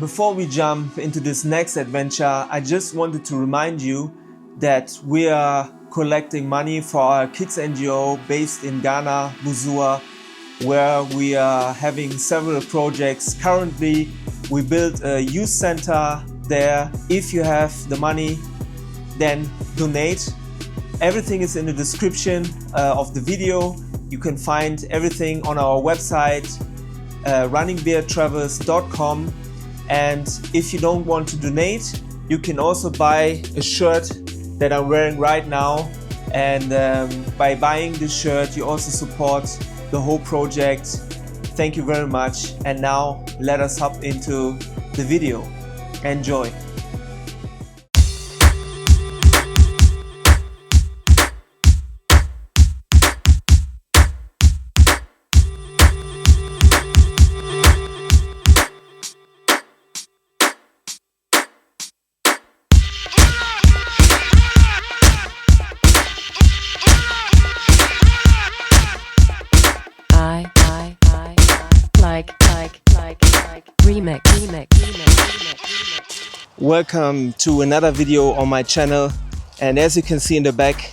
Before we jump into this next adventure, I just wanted to remind you that we are collecting money for our kids NGO based in Ghana, Buzua, where we are having several projects. Currently, we built a youth center there. If you have the money, then donate. Everything is in the description of the video. You can find everything on our website, runningbeartravels.com. And if you don't want to donate, you can also buy a shirt that I'm wearing right now. And by buying this shirt, you also support the whole project. Thank you very much. And now let us hop into the video. Enjoy. Remix. Welcome to another video on my channel, and as you can see in the back,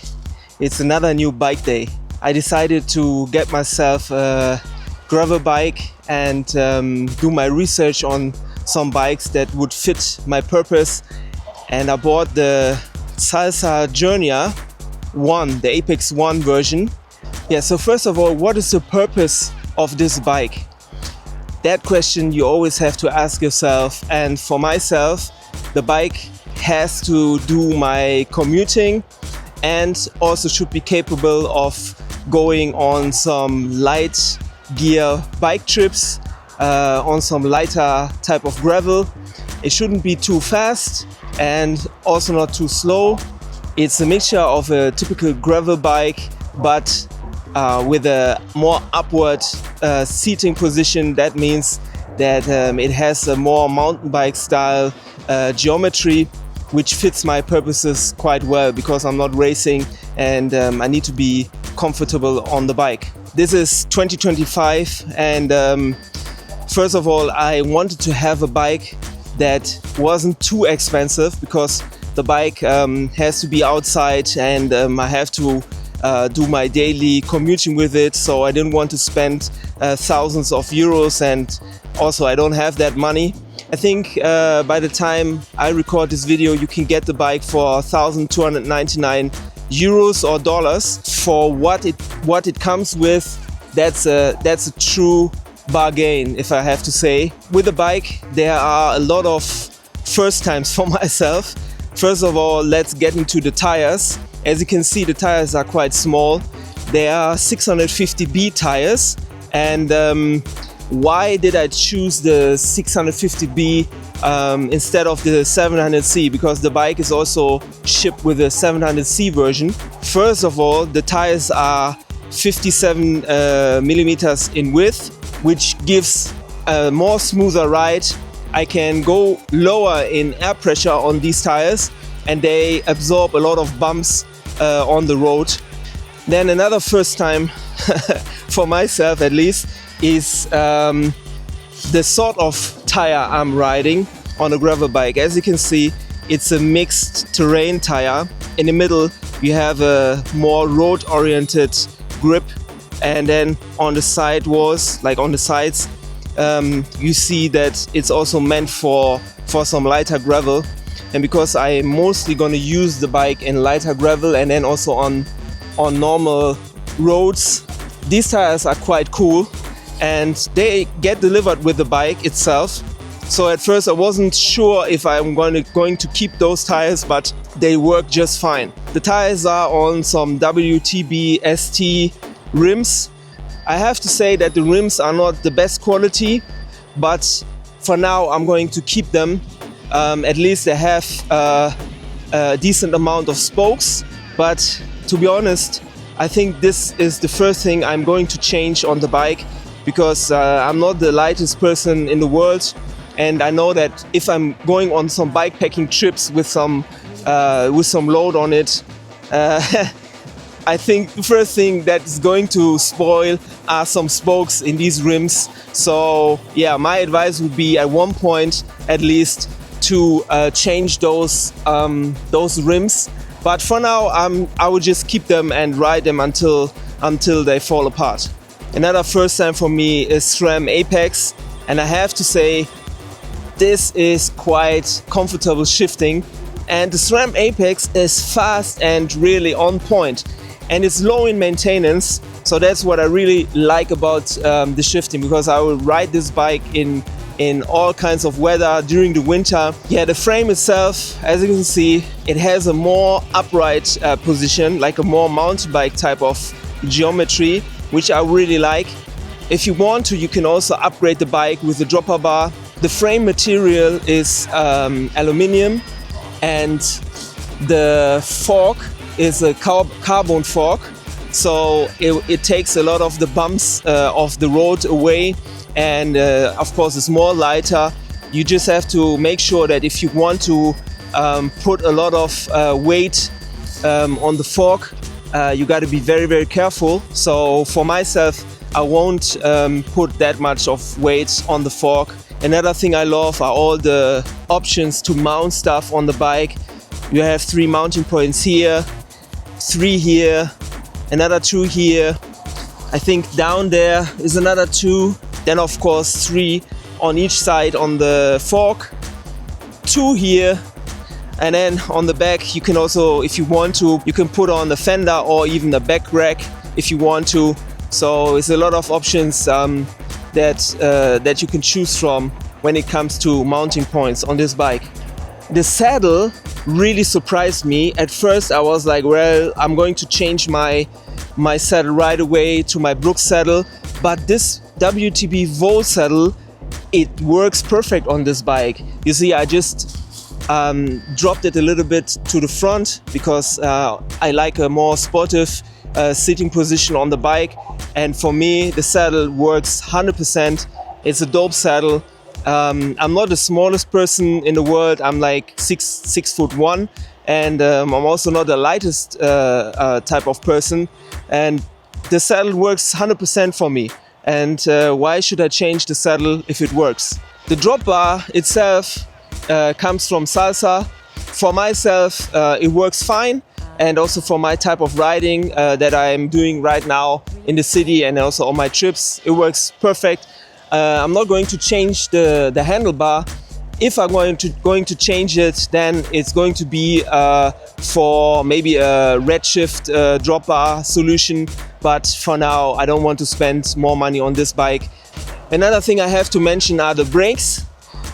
it's another new bike day. I decided to get myself a gravel bike and do my research on some bikes that would fit my purpose, and I bought the Salsa Journeyer 1, the Apex 1 version. Yeah, so first of all, what is the purpose of this bike? That question you always have to ask yourself, and for myself, the bike has to do my commuting and also should be capable of going on some light gear bike trips, on some lighter type of gravel. It shouldn't be too fast and also not too slow. It's a mixture of a typical gravel bike, but with a more upward seating position. That means that it has a more mountain bike style geometry, which fits my purposes quite well because I'm not racing and I need to be comfortable on the bike. This is 2025, and first of all, I wanted to have a bike that wasn't too expensive because the bike has to be outside and I have to do my daily commuting with it, so I didn't want to spend thousands of euros, and also I don't have that money. I think by the time I record this video, you can get the bike for 1,299 euros or dollars. For what it comes with, that's a true bargain, if I have to say. With the bike, there are a lot of first times for myself. First of all, let's get into the tires. As you can see, the tires are quite small. They are 650B tires. And why did I choose the 650B instead of the 700C? Because the bike is also shipped with a 700C version. First of all, the tires are 57 millimeters in width, which gives a more smoother ride. I can go lower in air pressure on these tires, and they absorb a lot of bumps on the road. Then another first time for myself at least is the sort of tire I'm riding on a gravel bike. As you can see, it's a mixed terrain tire. In the middle you have a more road oriented grip, and then on the side walls, like on the sides, you see that it's also meant for some lighter gravel. And because I'm mostly gonna use the bike in lighter gravel and then also on normal roads, these tires are quite cool and they get delivered with the bike itself. So at first I wasn't sure if I'm going to keep those tires, but they work just fine. The tires are on some WTB ST rims. I have to say that the rims are not the best quality, but for now I'm going to keep them. At least they have a decent amount of spokes, but to be honest, I think this is the first thing I'm going to change on the bike, because I'm not the lightest person in the world, and I know that if I'm going on some bikepacking trips with some load on it, I think the first thing that is going to spoil are some spokes in these rims. So yeah, my advice would be at one point at least to change those rims. But for now, I will just keep them and ride them until they fall apart. Another first time for me is SRAM Apex, and I have to say this is quite comfortable shifting, and the SRAM Apex is fast and really on point, and it's low in maintenance. So that's what I really like about the shifting, because I will ride this bike in all kinds of weather during the winter. Yeah, the frame itself, as you can see, it has a more upright position, like a more mountain bike type of geometry, which I really like. If you want to, you can also upgrade the bike with the dropper bar. The frame material is aluminium, and the fork is a carbon fork, so it takes a lot of the bumps of the road away. And of course it's more lighter. You just have to make sure that if you want to put a lot of weight on the fork, you got to be very, very careful. So for myself, I won't put that much of weight on the fork. Another thing I love are all the options to mount stuff on the bike. You have 3 mounting points here, 3 here, another 2 here. I think down there is another 2. Then of course 3 on each side on the fork, 2 here, and then on the back you can also, if you want to, you can put on a fender or even a back rack if you want to. So it's a lot of options that you can choose from when it comes to mounting points on this bike. The saddle really surprised me. At first I was like, well, I'm going to change my saddle right away to my Brooks saddle, but this WTB Vol saddle, it works perfect on this bike. You see, I just dropped it a little bit to the front because I like a more sportive sitting position on the bike, and for me the saddle works 100%. It's a dope saddle. I'm not the smallest person in the world. I'm like 6'1", and I'm also not the lightest type of person, and the saddle works 100% for me. And why should I change the saddle if it works? The drop bar itself comes from Salsa. For myself, it works fine, and also for my type of riding that I'm doing right now in the city and also on my trips, it works perfect. I'm not going to change the handlebar. If I'm going to change it, then it's going to be for maybe a redshift drop bar solution. But for now, I don't want to spend more money on this bike. Another thing I have to mention are the brakes.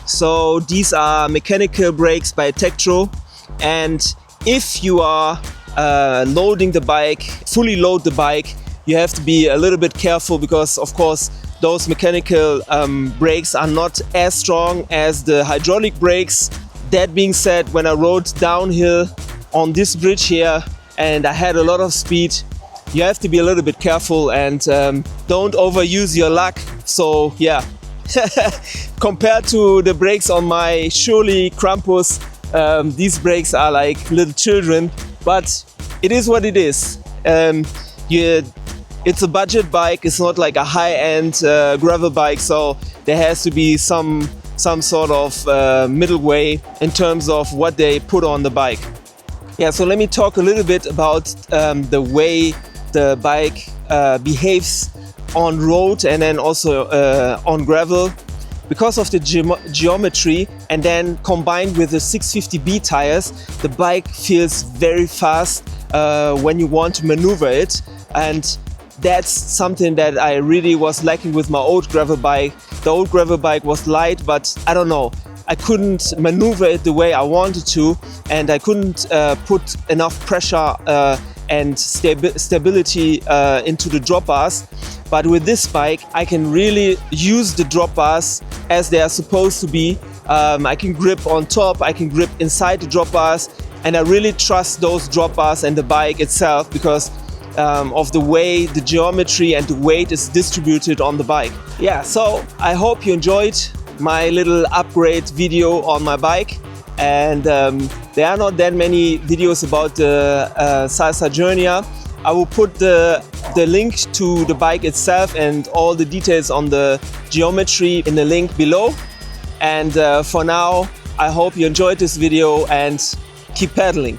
So these are mechanical brakes by Tektro, and if you are loading the bike, fully load the bike, you have to be a little bit careful, because of course those mechanical brakes are not as strong as the hydraulic brakes. That being said, when I rode downhill on this bridge here and I had a lot of speed, you have to be a little bit careful and don't overuse your luck. So yeah, compared to the brakes on my Surely Krampus, these brakes are like little children, but it is what it is. It's a budget bike. It's not like a high-end gravel bike, so there has to be some sort of middle way in terms of what they put on the bike. Yeah, so let me talk a little bit about the way the bike behaves on road and then also on gravel. Because of the geometry, and then combined with the 650B tires, the bike feels very fast when you want to maneuver it, and that's something that I really was lacking with my old gravel bike. The old gravel bike was light, but I don't know, I couldn't maneuver it the way I wanted to, and I couldn't put enough pressure and stability into the drop bars. But with this bike, I can really use the drop bars as they are supposed to be. I can grip on top, I can grip inside the drop bars, and I really trust those drop bars and the bike itself because of the way the geometry and the weight is distributed on the bike. Yeah, so I hope you enjoyed my little upgrade video on my bike. And there are not that many videos about the Salsa Journeyer. I will put the link to the bike itself and all the details on the geometry in the link below. And for now, I hope you enjoyed this video and keep pedaling.